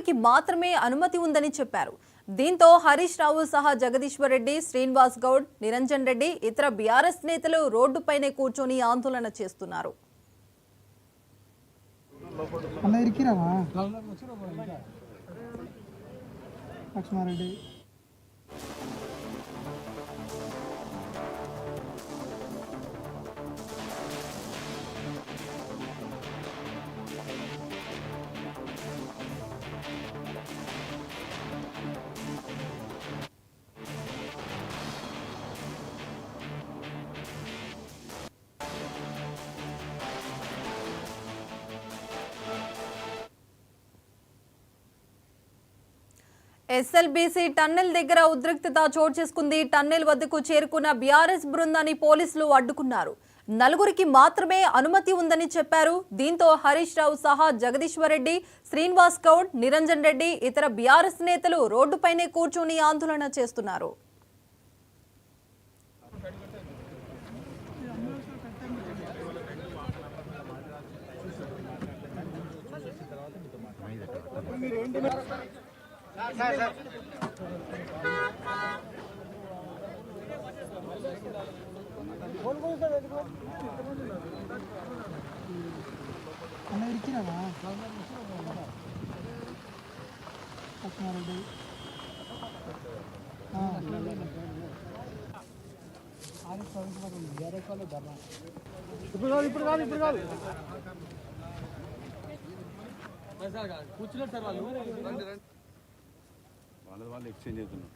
నలుగురికి మాత్రమే అనుమతి ఉందని చెప్పారు. దీంతో హరీష్ రావు సహా జగదీశ్వర్ రెడ్డి, శ్రీనివాస్ గౌడ్, నిరంజన్ రెడ్డి ఇతర బీఆర్ఎస్ నేతలు రోడ్డుపైనే కూర్చొని ఆందోళన చేస్తున్నారు. ఎస్ఎల్బీసీ టన్నెల్ దగ్గర ఉద్రిక్తత చోటు చేసుకుంది. టన్నెల్ వద్దకు చేరుకున్న బీఆర్ఎస్ బృందాన్ని పోలీసులు అడ్డుకున్నారు. నలుగురికి మాత్రమే అనుమతి ఉందని చెప్పారు. దీంతో హరీష్ రావు సహా జగదీశ్వర్ రెడ్డి, శ్రీనివాస్ గౌడ్, నిరంజన్ రెడ్డి ఇతర బీఆర్ఎస్ నేతలు రోడ్డుపైనే కూర్చొని ఆందోళన చేస్తున్నారు. కూర్చున్నారు సార్ వాళ్ళు ఎక్స్చేంజ్ అవుతున్నారు.